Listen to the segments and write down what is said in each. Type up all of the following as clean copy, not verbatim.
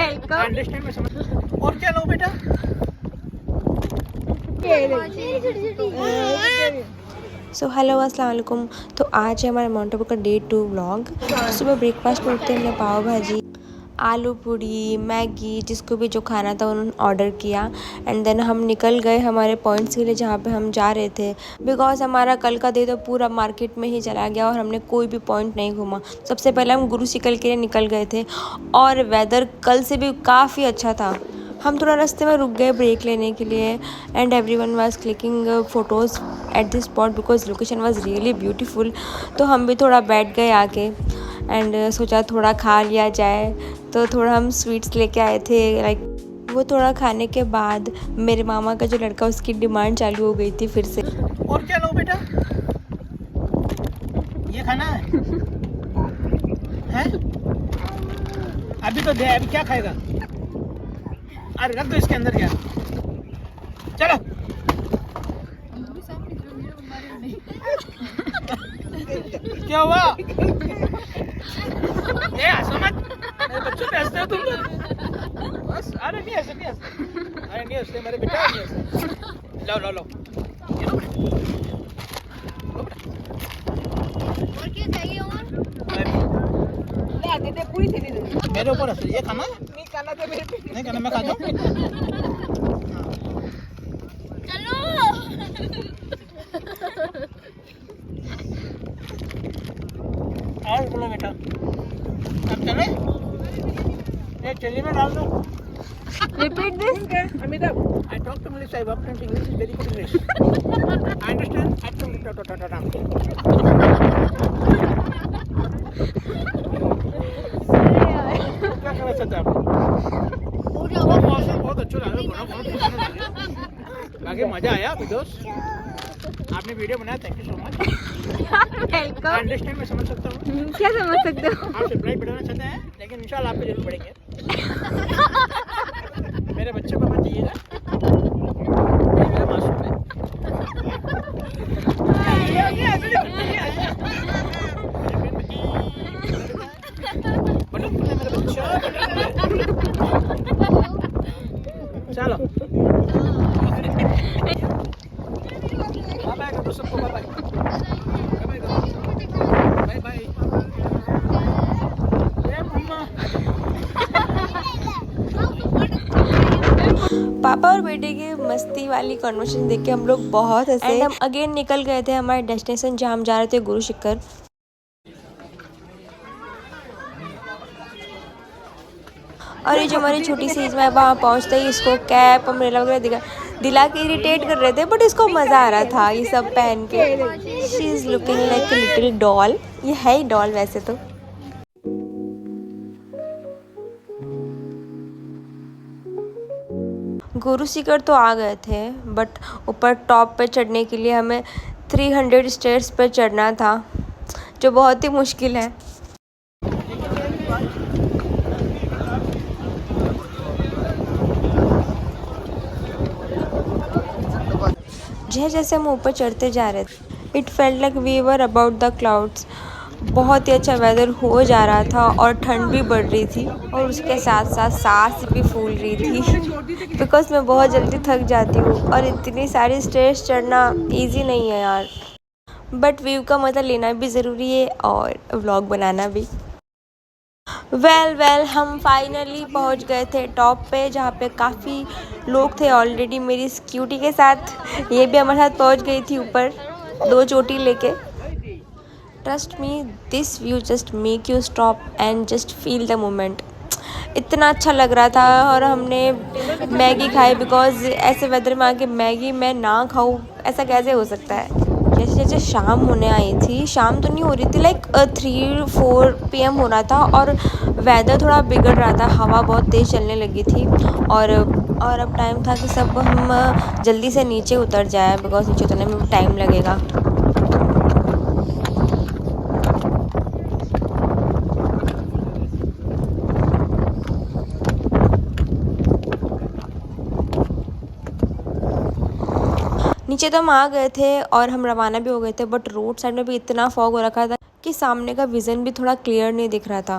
Understand में समझ। और क्या लो बेटा? सो हेलो अस्सलाम वालेकुम। तो आज है हमारे माउंट आबू का डे 2 व्लॉग। सुबह ब्रेकफास्ट में उठते हमने पाव भाजी, आलू पूड़ी, मैगी, जिसको भी जो खाना था उन्होंने ऑर्डर किया। एंड देन हम निकल गए हमारे पॉइंट्स के लिए जहाँ पे हम जा रहे थे, बिकॉज हमारा कल का डे तो पूरा मार्केट में ही चला गया और हमने कोई भी पॉइंट नहीं घूमा। सबसे पहले हम गुरु शिकल के लिए निकल गए थे और वेदर कल से भी काफ़ी अच्छा था। हम थोड़ा रास्ते में रुक गए ब्रेक लेने के लिए and everyone was clicking photos at this spot because location was really beautiful. तो हम भी थोड़ा बैठ गए आके एंड सोचा थोड़ा खा लिया जाए। तो थोड़ा हम स्वीट्स लेके आए थे, लाइक वो थोड़ा खाने के बाद मेरे मामा का जो लड़का उसकी डिमांड चालू हो गई थी फिर से। और क्या लो बेटा? ये खाना है? हैं? अभी तो दे, अभी क्या खाएगा? अरे रख दो इसके अंदर। क्या चलो क्या हुआ? ये हंसो मत, मेरे बच्चों पे हंसते हो तुम लोग। बस अरे नहीं हंसते, नहीं हंसते, अरे नहीं हंसते मेरे बेटा, नहीं हंसते। लो लो लो, ये लो बेटा, लो बेटा। और क्या चाहिए? और ले दे पूरी थैली दे मेरे ऊपर हंसो। ये खाना नहीं खाना तो मेरे पे नहीं खाना, मैं खाता हूँ। चलो और बोलो बेटा, अब चले? ये चलिए में डाल दो। Repeat this. Amitabh, I talk to English. I work in English. Is very good English. I understand. I क्या करना चाहते हैं आप? मौसम बहुत अच्छा लगा, बड़ा बहुत अच्छा लगा। आगे मजा आया विदोस, आपने वीडियो बनाया, thank you so much. Welcome. Understand में समझ सकता हूँ। क्या समझ सकते हो? आप सब्सक्राइब बढ़ाना चाहते हैं, लेकिन इंशाल्लाह आपको जरूर बढ़ेंगे। मेरे बच्चे को मत दिएगा, ये मेरा मासूम है। मेरा बच्चा चलो बाय बाय कर दो सबको, bye bye bye bye bye. ये मम्मा पापा और बेटे की मस्ती वाली कन्वर्सेशन देख के हम लोग बहुत हंसे एंड हम अगेन निकल गए थे हमारे डेस्टिनेशन जहाँ हम जा रहे थे, गुरु शिखर। और ये जो हमारी छोटी सी इसमें वहाँ पहुँचते ही इसको कैप अम्ब्रेला वगैरह दिला के इरिटेट कर रहे थे, बट इसको मज़ा आ रहा था ये सब पहन के। She is looking like a little doll. ये है ही डॉल वैसे तो। गुरु शिखर तो आ गए थे, बट ऊपर टॉप पे चढ़ने के लिए हमें 300 स्टेयर्स पे चढ़ना था, जो बहुत ही मुश्किल है। जैसे जैसे हम ऊपर चढ़ते जा रहे थे, it felt like we were about the clouds. बहुत ही अच्छा वेदर हो जा रहा था और ठंड भी बढ़ रही थी और उसके साथ साथ सांस भी फूल रही थी बिकॉज मैं बहुत जल्दी थक जाती हूँ और इतनी सारी स्टेयर्स चढ़ना इजी नहीं है यार। बट व्यू का मज़ा लेना भी ज़रूरी है और व्लॉग बनाना भी। वेल हम फाइनली पहुंच गए थे टॉप पे, जहाँ पे काफ़ी लोग थे ऑलरेडी। मेरी स्कूटी के साथ ये भी हमारे साथ पहुंच गई थी ऊपर 2 चोटी लेके। Trust me, this view just make you stop and just feel the moment. इतना अच्छा लग रहा था। और हमने मैगी खाई बिकॉज ऐसे वेदर में आके मैगी मैं ना खाऊँ ऐसा कैसे हो सकता है। जैसे जैसे शाम होने आई थी, शाम तो नहीं हो रही थी, लाइक 3-4 PM हो रहा था और वेदर थोड़ा बिगड़ रहा था, हवा बहुत तेज़ चलने लगी थी। और अब टाइम था कि सब हम जल्दी से नीचे उतर जाए बिकॉज नीचे उतरने में टाइम लगेगा। नीचे तो हम आ गए थे और हम रवाना भी हो गए थे, बट रोड साइड में भी इतना फॉग हो रखा था कि सामने का विज़न भी थोड़ा क्लियर नहीं दिख रहा था।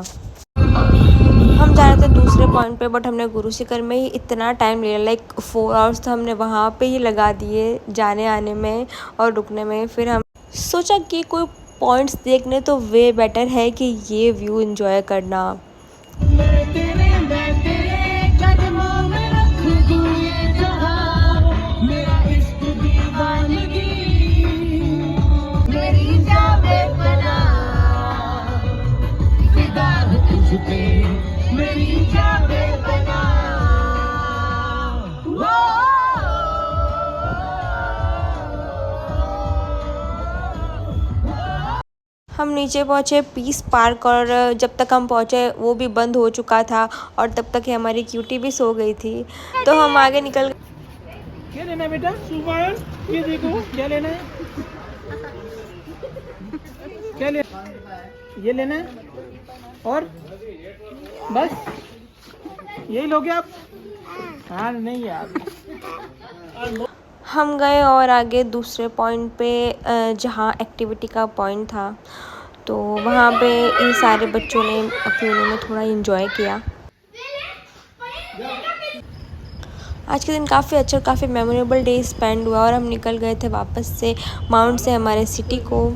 हम जा रहे थे दूसरे पॉइंट पे, बट हमने गुरु शिखर में ही इतना टाइम लिया, लाइक 4 आवर्स तो हमने वहाँ पे ही लगा दिए जाने आने में और रुकने में। फिर हम सोचा कि कोई पॉइंट्स देखने तो वे बेटर है कि ये व्यू एंजॉय करना। हम नीचे पहुँचे पीस पार्क, और जब तक हम पहुँचे वो भी बंद हो चुका था और तब तक ही हमारी क्यूटी भी सो गई थी, तो हम आगे निकल गए। क्या लेना है बेटा? सुबह ये देखो क्या लेना है, क्या ले, ये लेना है और बस यही लोगे आप? हाँ नहीं यार। हम गए और आगे दूसरे पॉइंट पे जहाँ एक्टिविटी का पॉइंट था, तो वहाँ पे इन सारे बच्चों ने अपने में थोड़ा एंजॉय किया। आज के दिन काफ़ी अच्छा, काफ़ी मेमोरेबल डे स्पेंड हुआ और हम निकल गए थे वापस से माउंट से हमारे सिटी को।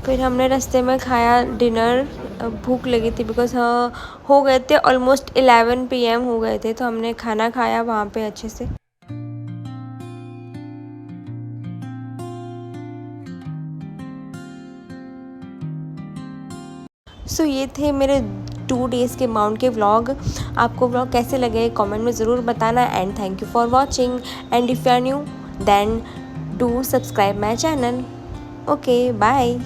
फिर हमने रास्ते में खाया डिनर, भूख लगी थी बिकॉज़ हो गए थे ऑलमोस्ट 11 PM हो गए थे, तो हमने खाना खाया वहाँ पे अच्छे से। सो ये थे मेरे 2 डेज़ के माउंट के व्लॉग। आपको व्लॉग कैसे लगे कमेंट में ज़रूर बताना, and thank you for watching, and if you are new then do subscribe my channel. Okay bye.